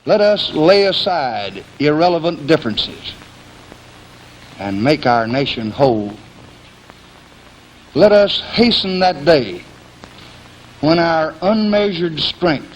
Let us lay aside irrelevant differences and make our nation whole. Let us hasten that day when our unmeasured strength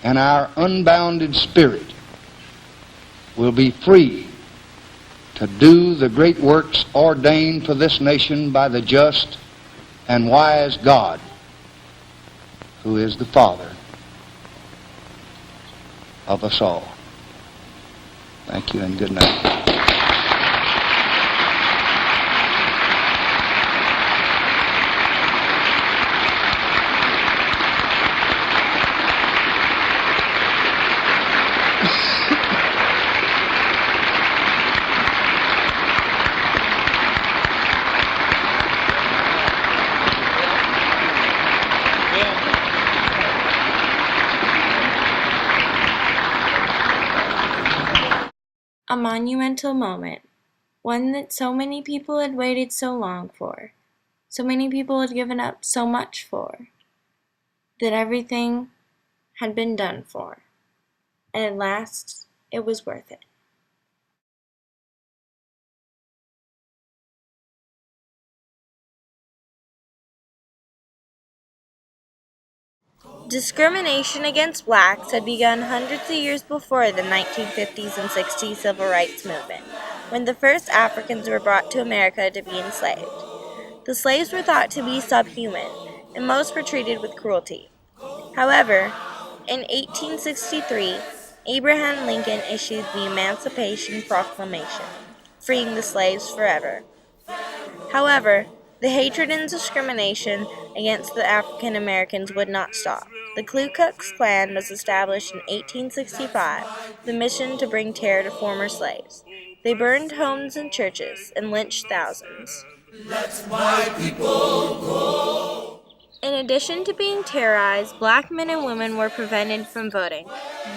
and our unbounded spirit will be free to do the great works ordained for this nation by the just and wise God, who is the Father of us all. Thank you and good night. A monumental moment, one that so many people had waited so long for, so many people had given up so much for, that everything had been done for, and at last it was worth it. Discrimination against blacks had begun hundreds of years before the 1950s and 60s civil rights movement, when the first Africans were brought to America to be enslaved. The slaves were thought to be subhuman, and most were treated with cruelty. However, in 1863, Abraham Lincoln issued the Emancipation Proclamation, freeing the slaves forever. However, the hatred and discrimination against the African Americans would not stop. The Ku Klux Klan was established in 1865, with the mission to bring terror to former slaves. They burned homes and churches and lynched thousands. Let my people go. In addition to being terrorized, black men and women were prevented from voting.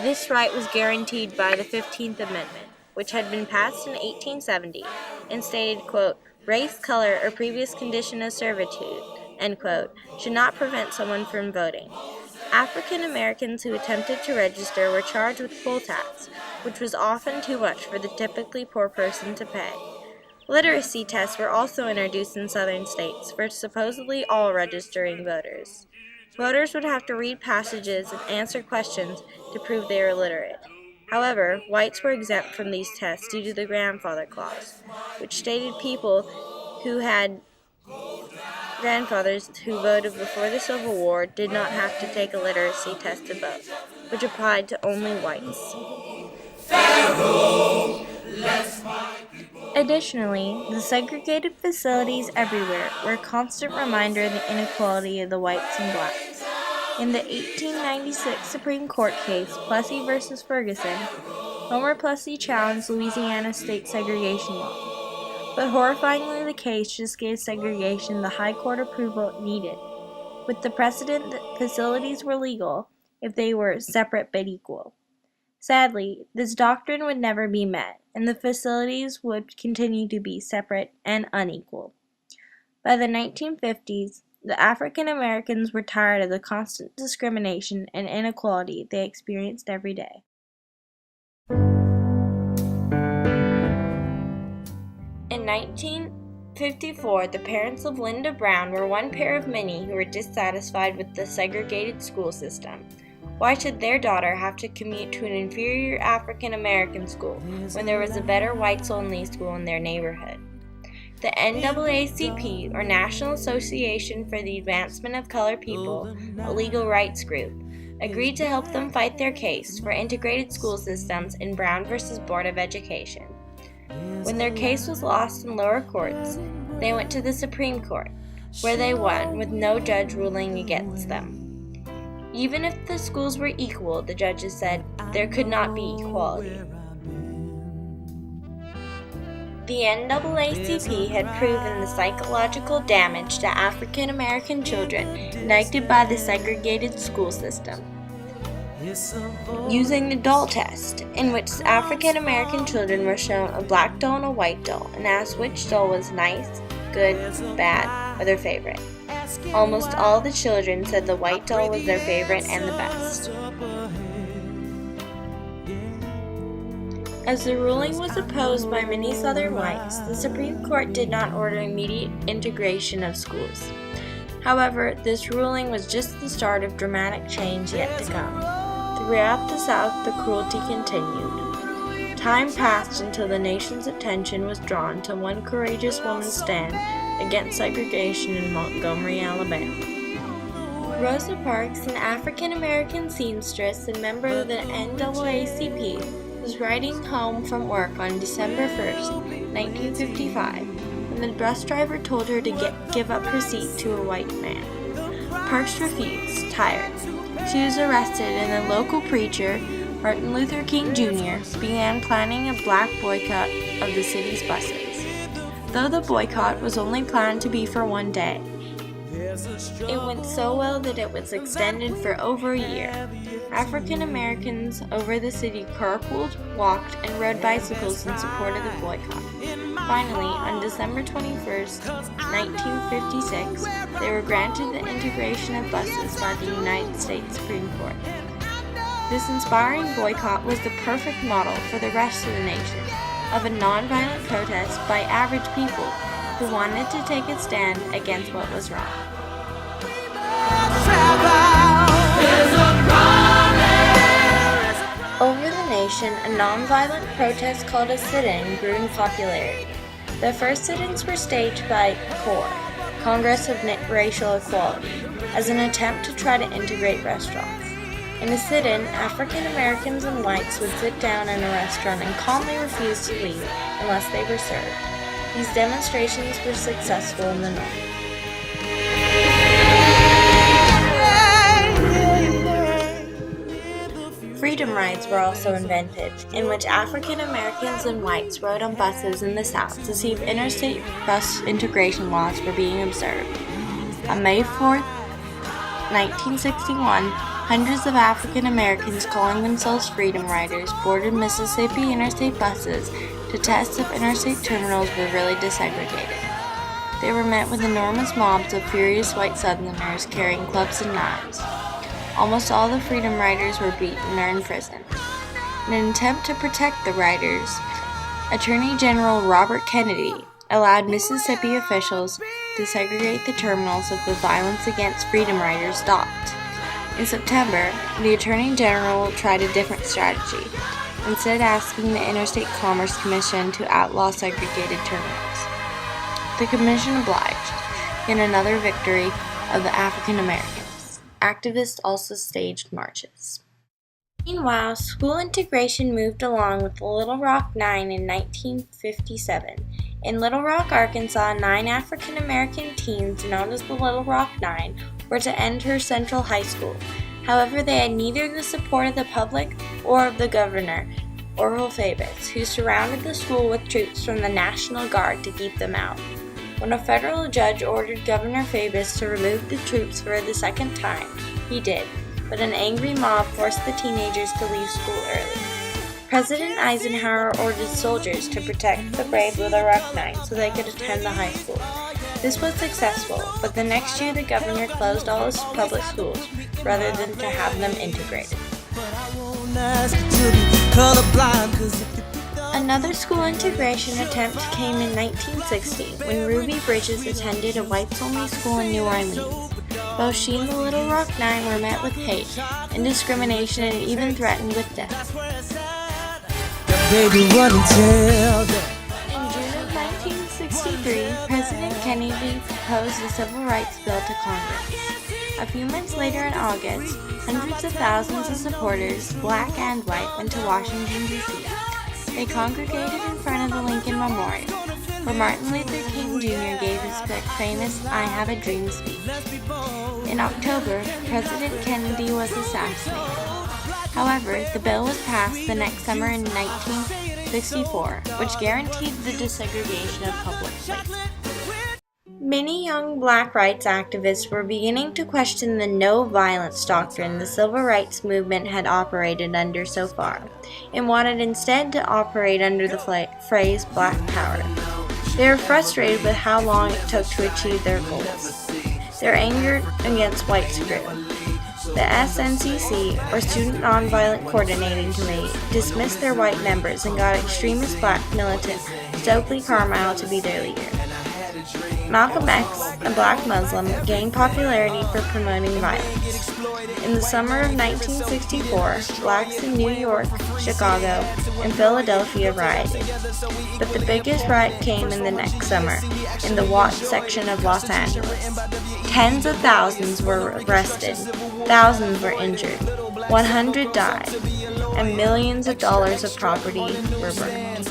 This right was guaranteed by the 15th Amendment, which had been passed in 1870, and stated, quote, race, color, or previous condition of servitude, end quote, should not prevent someone from voting. African Americans who attempted to register were charged with poll tax, which was often too much for the typically poor person to pay. Literacy tests were also introduced in southern states for supposedly all registering voters. Voters would have to read passages and answer questions to prove they were literate. However, whites were exempt from these tests due to the grandfather clause, which stated people who had grandfathers who voted before the Civil War did not have to take a literacy test to vote, which applied to only whites. Additionally, the segregated facilities everywhere were a constant reminder of the inequality of the whites and blacks. In the 1896 Supreme Court case, Plessy v. Ferguson, Homer Plessy challenged Louisiana's state segregation law. But horrifyingly, the case just gave segregation the high court approval it needed, with the precedent that facilities were legal if they were separate but equal. Sadly, this doctrine would never be met, and the facilities would continue to be separate and unequal. By the 1950s, the African Americans were tired of the constant discrimination and inequality they experienced every day. In 1954, the parents of Linda Brown were one pair of many who were dissatisfied with the segregated school system. Why should their daughter have to commute to an inferior African American school when there was a better whites-only school in their neighborhood? The NAACP, or National Association for the Advancement of Colored People, a legal rights group, agreed to help them fight their case for integrated school systems in Brown v. Board of Education. When their case was lost in lower courts, they went to the Supreme Court, where they won with no judge ruling against them. Even if the schools were equal, the judges said, there could not be equality. The NAACP had proven the psychological damage to African American children inflicted by the segregated school system. Using the doll test, in which African American children were shown a black doll and a white doll, and asked which doll was nice, good, bad, or their favorite. Almost all the children said the white doll was their favorite and the best. As the ruling was opposed by many Southern whites, the Supreme Court did not order immediate integration of schools. However, this ruling was just the start of dramatic change yet to come. Throughout the South, the cruelty continued. Time passed until the nation's attention was drawn to one courageous woman's stand against segregation in Montgomery, Alabama. Rosa Parks, an African-American seamstress and member of the NAACP, was riding home from work on December 1st, 1955, when the bus driver told her to give up her seat to a white man. Parks refused, tired. She was arrested, and the local preacher, Martin Luther King Jr., began planning a black boycott of the city's buses. Though the boycott was only planned to be for one day, it went so well that it was extended for over a year. African Americans over the city carpooled, walked, and rode bicycles in support of the boycott. Finally, on December 21st, 1956, they were granted the integration of buses by the United States Supreme Court. This inspiring boycott was the perfect model for the rest of the nation of a nonviolent protest by average people who wanted to take a stand against what was wrong. Over the nation, a nonviolent protest called a sit-in grew in popularity. The first sit-ins were staged by CORE, Congress of Racial Equality, as an attempt to try to integrate restaurants. In a sit-in, African Americans and whites would sit down in a restaurant and calmly refuse to leave unless they were served. These demonstrations were successful in the North. Freedom rides were also invented, in which African Americans and whites rode on buses in the South to see if interstate bus integration laws were being observed. On May 4, 1961, hundreds of African Americans calling themselves Freedom Riders boarded Mississippi interstate buses to test if interstate terminals were really desegregated. They were met with enormous mobs of furious white Southerners carrying clubs and knives. Almost all the Freedom Riders were beaten or imprisoned. In an attempt to protect the riders, Attorney General Robert Kennedy allowed Mississippi officials to segregate the terminals if the violence against Freedom Riders stopped. In September, the Attorney General tried a different strategy, instead asking the Interstate Commerce Commission to outlaw segregated terminals. The commission obliged, in another victory of the African Americans. Activists also staged marches. Meanwhile, school integration moved along with the Little Rock Nine in 1957. In Little Rock, Arkansas, 9 African American teens, known as the Little Rock Nine, were to enter Central High School. However, they had neither the support of the public or of the governor, Oral Faubus, who surrounded the school with troops from the National Guard to keep them out. When a federal judge ordered Governor Faubus to remove the troops for the second time, he did, but an angry mob forced the teenagers to leave school early. President Eisenhower ordered soldiers to protect the brave Little Rock Nine so they could attend the high school. This was successful, but the next year the governor closed all his public schools rather than to have them integrated. Another school integration attempt came in 1960 when Ruby Bridges attended a whites-only school in New Orleans. Both she and the Little Rock Nine were met with hate and discrimination and even threatened with death. In June of 1963, President Kennedy proposed the Civil Rights Bill to Congress. A few months later in August, hundreds of thousands of supporters, black and white, went to Washington, D.C. They congregated in front of the Lincoln Memorial, where Martin Luther King Jr. gave his famous I Have a Dream speech. In October, President Kennedy was assassinated. However, the bill was passed the next summer in 1964, which guaranteed the desegregation of public places. Many young black rights activists were beginning to question the no-violence doctrine the civil rights movement had operated under so far, and wanted instead to operate under the phrase Black Power. They were frustrated with how long it took to achieve their goals. Their anger against white supremacy. the SNCC, or Student Nonviolent Coordinating Committee, dismissed their white members and got extremist black militant Stokely Carmine to be their leader. Malcolm X, a black Muslim, gained popularity for promoting violence. In the summer of 1964, blacks in New York, Chicago, and Philadelphia rioted. But the biggest riot came in the next summer, in the Watts section of Los Angeles. Tens of thousands were arrested, thousands were injured, 100 died, and millions of dollars of property were burned.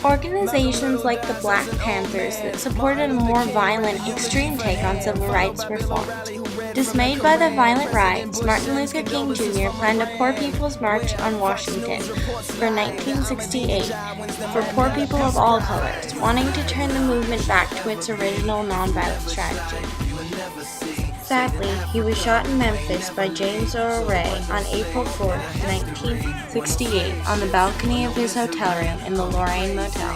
Organizations like the Black Panthers that supported a more violent, extreme take on civil rights were formed. Dismayed by the violent riots, Martin Luther King Jr. planned a Poor People's March on Washington for 1968 for poor people of all colors, wanting to turn the movement back to its original nonviolent strategy. Sadly, he was shot in Memphis by James Earl Ray on April 4, 1968, on the balcony of his hotel room in the Lorraine Motel.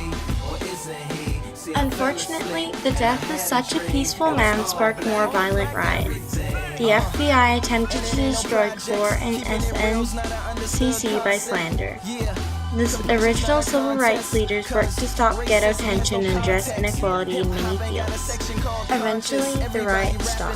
Unfortunately, the death of such a peaceful man sparked more violent riots. The FBI attempted to destroy CORE and SNCC by slander. The original civil rights leaders worked to stop ghetto tension and address inequality in many fields. Eventually, the riot stopped.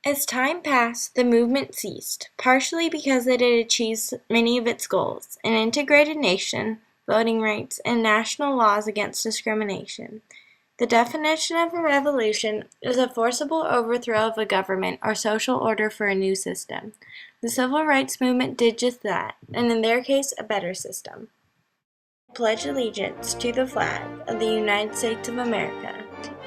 As time passed, the movement ceased, partially because it had achieved many of its goals: an integrated nation, voting rights, and national laws against discrimination. The definition of a revolution is a forcible overthrow of a government or social order for a new system. The civil rights movement did just that, and in their case, a better system. I pledge allegiance to the flag of the United States of America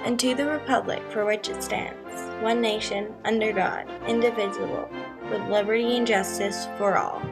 and to the republic for which it stands, one nation, under God, indivisible, with liberty and justice for all.